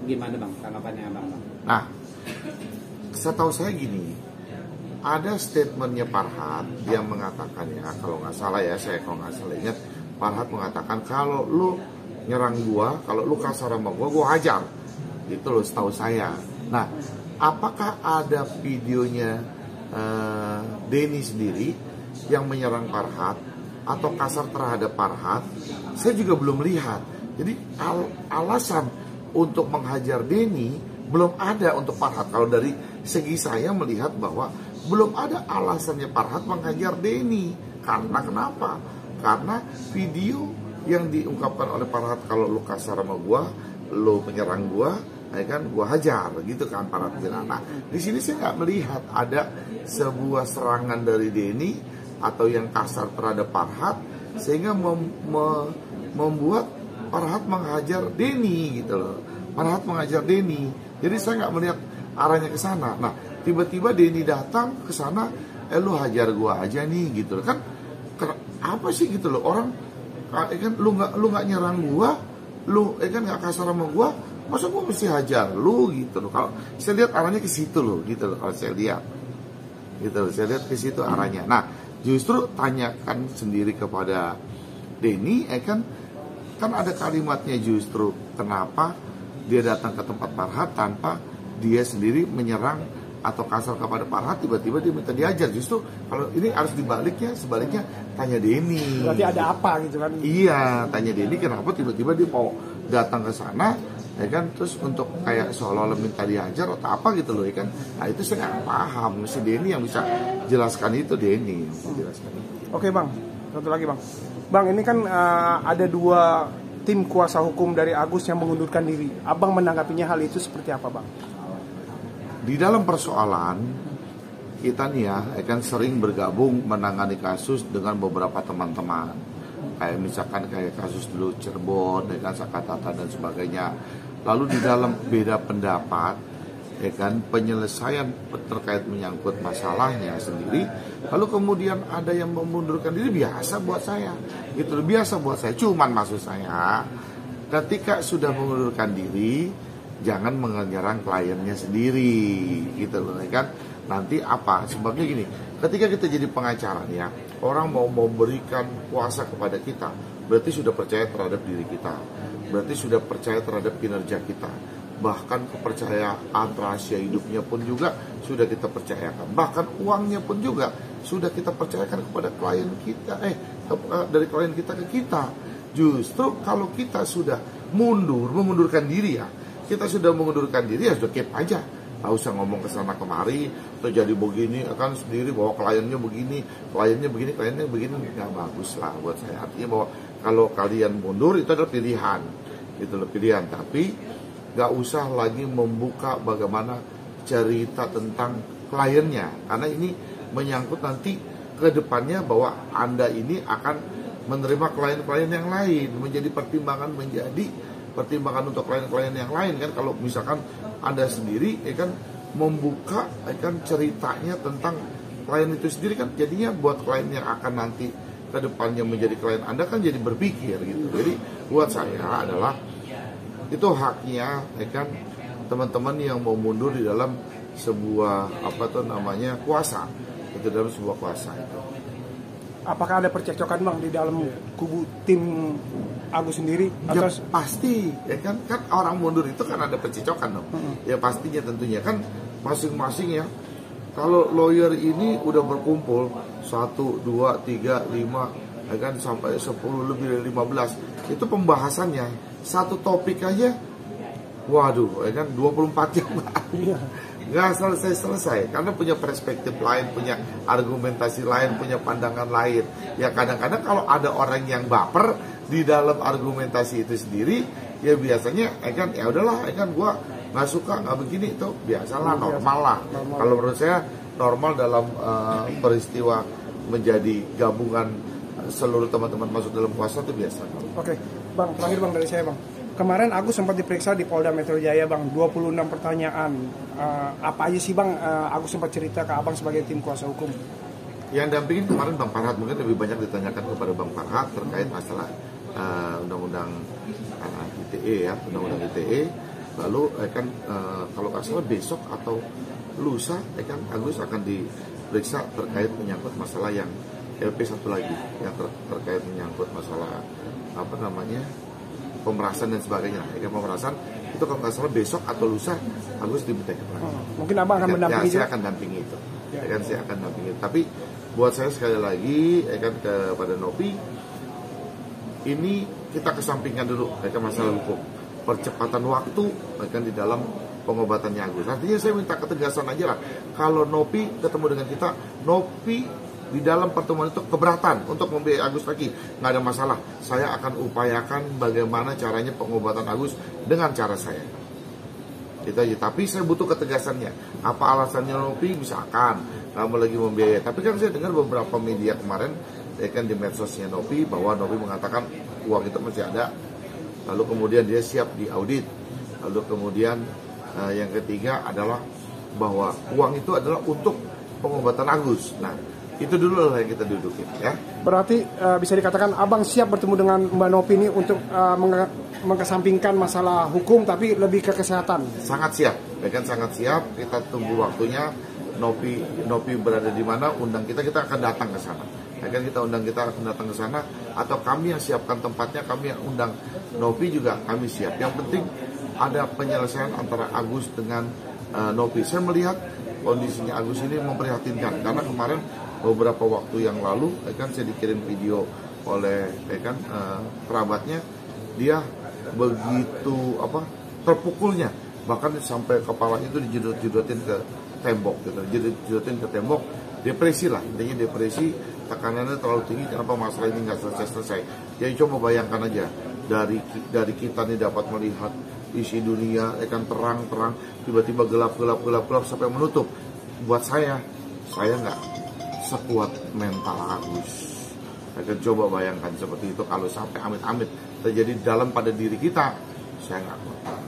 gimana Bang tanggapannya Bang? Nah, setahu saya gini, ada statementnya Farhad yang mengatakan ya, kalau nggak salah ya, saya kalau nggak salah ingat, Farhad mengatakan kalau lu nyerang gua, kalau lu kasar sama gua hajar. Itu loh setahu saya. Nah, apakah ada videonya Denny sendiri yang menyerang Farhad atau kasar terhadap Farhad? Saya juga belum lihat. Jadi alasan untuk menghajar Denny belum ada untuk Farhad. Kalau dari segi saya melihat bahwa belum ada alasannya Farhad menghajar Denny. Karena kenapa? Karena video yang diungkapkan oleh Farhad, kalau lu kasar sama gua, lu menyerang gua, ya kan, gua hajar, gitu kan Farhad bilang. Nah, di sini saya nggak melihat ada sebuah serangan dari Denny atau yang kasar terhadap Farhad sehingga membuat Farhad menghajar Denny gitu loh. Farhad menghajar Denny. Jadi saya nggak melihat arahnya ke sana. Nah, tiba-tiba Denny datang ke sana, lu hajar gua aja nih gitu loh. Kan apa sih gitu loh, orang kan lu nggak nyerang gua, lu kan nggak kasar sama gua, masa gua mesti hajar lu gitu loh. Kalau saya lihat arahnya ke situ loh gitu loh, kalau saya lihat gitu loh, saya lihat ke situ arahnya. Nah, justru tanyakan sendiri kepada Denny, kan ada kalimatnya justru kenapa dia datang ke tempat Farhad tanpa dia sendiri menyerang atau kasar kepada Farhad, tiba-tiba dia minta diajar. Justru kalau ini harus dibaliknya, sebaliknya tanya Denny. Berarti ada apa gitu kan? Iya, tanya Denny kenapa tiba-tiba dia mau datang ke sana, ya kan, terus untuk kayak seolah-olah minta diajar atau apa gitu loh, ya kan. Nah, itu saya nggak paham. Mesti Denny yang bisa jelaskan itu, Denny yang bisa jelaskan itu. Oke Bang, satu lagi Bang. Bang, ini kan ada dua tim kuasa hukum dari Agus yang mengundurkan diri. Abang menanggapinya hal itu seperti apa Bang? Di dalam persoalan kita nih ya, kan sering bergabung menangani kasus dengan beberapa teman-teman. Kayak misalkan kayak kasus dulu Cirebon, kan Sakatata dan sebagainya. Lalu di dalam beda pendapat, kan penyelesaian terkait menyangkut masalahnya sendiri, lalu kemudian ada yang memundurkan diri, biasa buat saya. Gitu, biasa buat saya. Cuman maksud saya, ketika sudah mengundurkan diri, jangan menyerang kliennya sendiri, gitu loh, kan. Nanti apa? Sebabnya gini, ketika kita jadi pengacara ya, orang mau memberikan kuasa kepada kita, berarti sudah percaya terhadap diri kita, berarti sudah percaya terhadap kinerja kita, bahkan kepercayaan rahasia hidupnya pun juga sudah kita percayakan, bahkan uangnya pun juga sudah kita percayakan kepada klien kita, dari klien kita ke kita. Justru kalau kita sudah mengundurkan diri ya, kita sudah mengundurkan diri ya sudah keep aja, nggak usah ngomong kesana kemari terjadi begini, akan sendiri bahwa kliennya begini, kliennya begini, nggak bagus lah buat saya. Artinya bahwa kalau kalian mundur itu adalah pilihan, itu loh pilihan, tapi nggak usah lagi membuka bagaimana cerita tentang kliennya, karena ini menyangkut nanti ke depannya bahwa Anda ini akan menerima klien-klien yang lain, menjadi pertimbangan untuk klien-klien yang lain kan. Kalau misalkan Anda sendiri kan membuka kan ceritanya tentang klien itu sendiri, kan jadinya buat klien yang akan nanti ke depannya menjadi klien Anda kan jadi berpikir gitu. Jadi buat saya adalah itu haknya kan teman-teman yang mau mundur di dalam sebuah kuasa, itu dalam sebuah kuasa itu. Apakah ada percekcokan Bang di dalam kubu tim Agus sendiri? Ya pasti, ya kan orang mundur itu kan ada percecokan dong. Ya pastinya tentunya kan masing-masing ya. Kalau lawyer ini udah berkumpul 1, 2, 3, 5, ya kan sampai 10 lebih dari 15, itu pembahasannya satu topik aja, waduh, ya kan 24 jam. Nggak selesai-selesai, karena punya perspektif lain, punya argumentasi lain, punya pandangan lain. Ya kadang-kadang kalau ada orang yang baper di dalam argumentasi itu sendiri, ya biasanya ya udahlah, kan gua nggak suka, nggak begini, itu biasalah, normal lah. Kalau menurut saya normal dalam peristiwa menjadi gabungan seluruh teman-teman masuk dalam kuasa itu biasa. Oke, Bang, terakhir Bang dari saya Bang. Kemarin Agus sempat diperiksa di Polda Metro Jaya Bang, 26 pertanyaan. Apa aja sih Bang Agus sempat cerita ke Abang sebagai tim kuasa hukum? Yang dampingin kemarin Bang Farhad, mungkin lebih banyak ditanyakan kepada Bang Farhad terkait masalah undang-undang ITE ya, undang-undang ITE. Lalu kalau nggak salah besok atau lusa Agus akan diperiksa terkait menyangkut masalah yang LP satu lagi yang terkait menyangkut masalah pemerasan dan sebagainya. Pemerasan itu kalau nggak salah besok atau lusa Agus diminta keterangan. Mungkin abang akan mendampingi saya akan dampingi itu. Saya akan dampingi. Tapi buat saya sekali lagi kepada Nopi, ini kita kesampingkan dulu masalah hukum, percepatan waktu di dalam pengobatannya Agus. Artinya saya minta ketegasan aja lah. Kalau Nopi ketemu dengan kita, Nopi di dalam pertemuan itu keberatan untuk membiayai Agus lagi, nggak ada masalah. Saya akan upayakan bagaimana caranya pengobatan Agus dengan cara saya. Itu aja. Tapi saya butuh ketegasannya. Apa alasannya Nopi? Misalkan kamu lagi membiayai. Tapi kan saya dengar beberapa media kemarin di medsosnya Nopi bahwa Nopi mengatakan uang itu masih ada. Lalu kemudian dia siap diaudit. Lalu kemudian yang ketiga adalah bahwa uang itu adalah untuk pengobatan Agus. Nah, itu dulu lah yang kita dudukin ya. Berarti bisa dikatakan abang siap bertemu dengan Mbak Nopi ini untuk mengesampingkan masalah hukum tapi lebih ke kesehatan. Sangat siap, sangat siap. Kita tunggu waktunya. Nopi berada di mana, undang kita akan datang ke sana. Kita akan datang ke sana, atau kami yang siapkan tempatnya, kami yang undang Nopi juga kami siap. Yang penting ada penyelesaian antara Agus dengan Nopi. Saya melihat kondisinya Agus ini memprihatinkan karena kemarin beberapa waktu yang lalu saya dikirim video oleh kerabatnya, dia begitu terpukulnya, bahkan sampai kepalanya itu dijedot-jedotin ke tembok dijedotin ke tembok, depresi lah, intinya depresi, tekanannya terlalu tinggi. Kenapa masalah ini nggak selesai? Jadi coba bayangkan aja, dari kita nih dapat melihat isi dunia terang tiba-tiba gelap sampai menutup. Buat saya nggak sekuat mental Agus. Coba bayangkan seperti itu kalau sampai amit-amit terjadi pada diri kita, saya nggak kuat.